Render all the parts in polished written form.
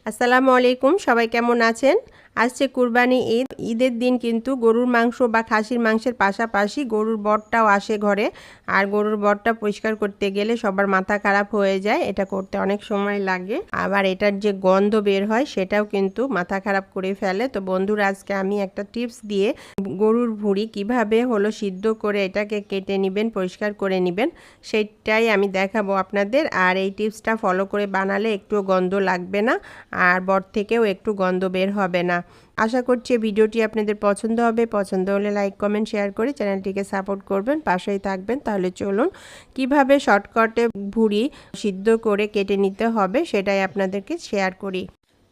আসসালামু আলাইকুম, সবাই কেমন আছেন? আসছে কুরবানি ঈদ। ঈদের দিন কিন্তু গরুর মাংস বা খাসির মাংসের পাশাপাশি গরুর বটটাও আসে ঘরে। আর গরুর বটটা পরিষ্কার করতে গেলে সবার মাথা খারাপ হয়ে যায়, এটা করতে অনেক সময় লাগে। আবার এটার যে গন্ধ বের হয় সেটাও কিন্তু মাথা খারাপ করে ফেলে। তো বন্ধুরা, আজকে আমি একটা টিপস দিয়ে গরুর ভুঁড়ি কিভাবে সিদ্ধ করে এটাকে কেটে নেবেন, পরিষ্কার করে নেবেন, সেটাই আমি দেখাবো আপনাদের। আর এই টিপসটা ফলো করে বানালে একটুও গন্ধ লাগবে না, আর বট থেকেও একটু গন্ধ বের হবে না। আশা করছি ভিডিওটি আপনাদের পছন্দ হবে। পছন্দ হলে লাইক কমেন্ট শেয়ার করে চ্যানেলটিকে সাপোর্ট করবেন, পাশেই থাকবেন। তাহলে চলুন কিভাবে শর্টকাটে ভুঁড়ি সিদ্ধ করে কেটে নিতে হবে সেটাই আপনাদেরকে শেয়ার করি।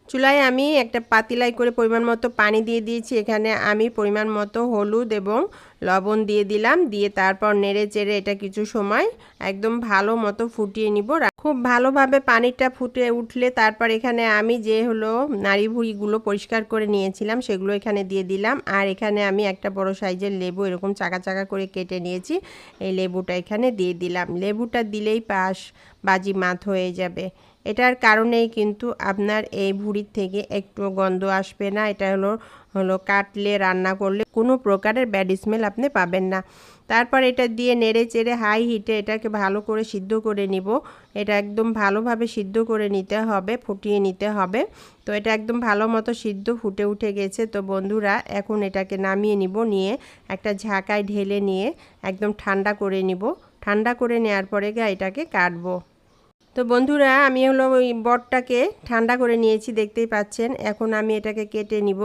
চুলায় আমি একটা পাতিলায় করে পরিমাণ মতো পানি দিয়ে দিয়েছি। এখানে আমি পরিমাণ মতো হলুদ এবং লবণ দিয়ে দিলাম, দিয়ে তারপর নেড়ে চেড়ে এটা কিছু সময় একদম ভালো মতো ফুটিয়ে নিব। খুব ভালোভাবে পানিটা ফুটে উঠলে তারপর এখানে আমি যে নাড়ি ভুঁড়িগুলো পরিষ্কার করে নিয়েছিলাম সেগুলো এখানে দিয়ে দিলাম। আর এখানে আমি একটা বড় সাইজের লেবু এরকম চাকা চাকা করে কেটে নিয়েছি, এই লেবুটা এখানে দিয়ে দিলাম। লেবুটা দিলেই পাশ বাজি মাত হয়ে যাবে। এটার কারণেই কিন্তু আপনার এই ভুঁড়ির থেকে একটু গন্ধ আসবে না। এটা হলো কাটলে রান্না করলে কোনো প্রকারের ব্যাড স্মেল আপনি পাবেন না। তারপর এটা দিয়ে নেড়ে চেড়ে হাই হিটে এটাকে ভালো করে সিদ্ধ করে নিব। এটা একদম ভালোভাবে সিদ্ধ করে নিতে হবে, ফুটিয়ে নিতে হবে। তো এটা একদম ভালো মতো সিদ্ধ ফুটে উঠে গেছে। তো বন্ধুরা, এখন এটাকে নামিয়ে নিব, নিয়ে একটা ঝাঁকায় ঢেলে নিয়ে একদম ঠান্ডা করে নিব। ঠান্ডা করে নেওয়ার পরে এটাকে কাটবো। তো বন্ধুরা, আমি ওই বটটাকে ঠান্ডা করে নিয়েছি, দেখতেই পাচ্ছেন। এখন আমি এটাকে কেটে নিব।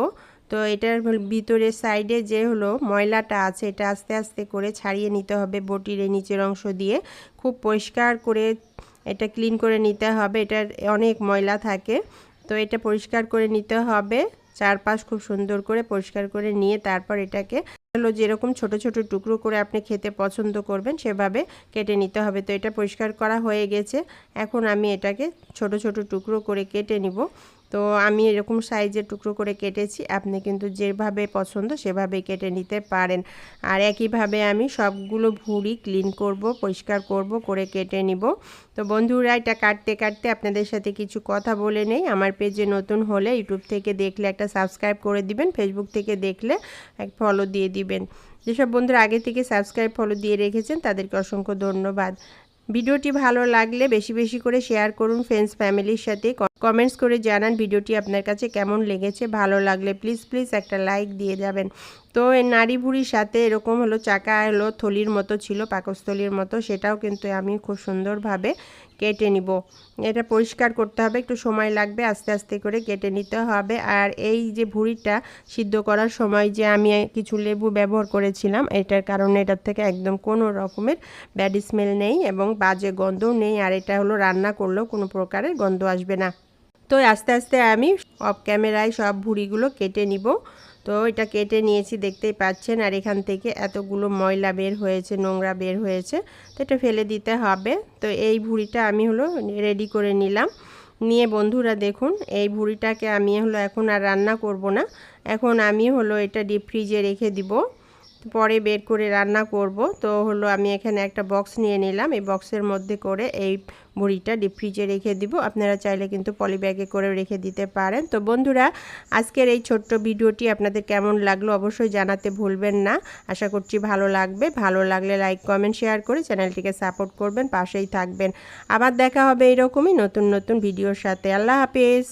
তো এটার ভিতরে সাইডে যে ময়লাটা আছে এটা আস্তে আস্তে করে ছাড়িয়ে নিতে হবে বটির এই নিচের অংশ দিয়ে। খুব পরিষ্কার করে এটা ক্লিন করে নিতে হবে, এটার অনেক ময়লা থাকে। তো এটা পরিষ্কার করে নিতে হবে, চারপাশ খুব সুন্দর করে পরিষ্কার করে নিয়ে তারপর এটাকে যেরকম ছোট ছোট টুকরো করে আপনি খেতে পছন্দ করবেন সেভাবে কেটে নিতে হবে। তো এটা পরিষ্কার করা হয়ে গেছে। এখন আমি এটাকে ছোট ছোট টুকরো করে কেটে নিব। তো আমি এরকম সাইজের টুকরো করে কেটেছি, আপনি কিন্তু যেভাবে পছন্দ সেভাবে কেটে নিতে পারেন। আর একইভাবে আমি সবগুলো ভুঁড়ি ক্লিন করব, পরিষ্কার করব, করে কেটে নিব। তো বন্ধুরা, এটা কাটতে কাটতে আপনাদের সাথে কিছু কথা বলে নেই। আমার পেজে নতুন হলে ইউটিউব থেকে দেখলে একটা সাবস্ক্রাইব করে দিবেন, ফেসবুক থেকে দেখলে এক ফলো দিয়ে দিবেন। যেসব বন্ধুরা আগে থেকে সাবস্ক্রাইব ফলো দিয়ে রেখেছেন তাদেরকে অসংখ্য ধন্যবাদ। ভিডিওটি ভালো লাগলে বেশি বেশি করে শেয়ার করুন ফ্রেন্ডস ফ্যামিলির সাথে। কমেন্টস করে জানান ভিডিওটি আপনার কাছে কেমন লেগেছে। ভালো লাগলে প্লিজ প্লিজ একটা লাইক দিয়ে যাবেন। তো এই নাড়ি ভুঁড়ির সাথে এরকম চাকা থলির মতো ছিল, পাকস্থলীর মতো, সেটাও কিন্তু আমি খুব সুন্দরভাবে কেটে নিব। এটা পরিষ্কার করতে হবে, একটু সময় লাগবে, আস্তে আস্তে করে কেটে নিতে হবে। আর এই যে ভুঁড়িটা সিদ্ধ করার সময় যে আমি কিছু লেবু ব্যবহার করেছিলাম, এটার কারণে এটার থেকে একদম কোনো রকমের ব্যাড স্মেল নেই এবং বাজে গন্ধও নেই। আর এটা রান্না করলেও কোনো প্রকারের গন্ধ আসবে না। তো আস্তে আস্তে আমি অফ ক্যামেরায় সব ভুঁড়িগুলো কেটে নিব। তো এটা কেটে নিয়েছি, দেখতেই পাচ্ছেন। আর এখান থেকে এতগুলো ময়লা বের হয়েছে, নোংরা বের হয়েছে, তো এটা ফেলে দিতে হবে। তো এই ভুঁড়িটা আমি রেডি করে নিলাম। নিয়ে বন্ধুরা দেখুন, এই ভুঁড়িটাকে আমি এখন আর রান্না করব না। এখন আমি এটা ডিপ ফ্রিজে রেখে দিব, পরে বের করে রান্না করব। তো আমি এখানে একটা বক্স নিয়ে নিলাম, এই বক্সের মধ্যে করে এই ভুঁড়িটা ডিপ ফ্রিজে রেখে দিব। আপনারা চাইলে কিন্তু পলি ব্যাগে করে রেখে দিতে পারেন। তো বন্ধুরা, আজকের এই ছোট্ট ভিডিওটি আপনাদের কেমন লাগলো অবশ্যই জানাতে ভুলবেন না। আশা করছি ভালো লাগবে। ভালো লাগলে লাইক কমেন্ট শেয়ার করে চ্যানেলটিকে সাপোর্ট করবেন, পাশেই থাকবেন। আবার দেখা হবে এরকমই নতুন নতুন ভিডিওর সাথে। আল্লাহ হাফেজ।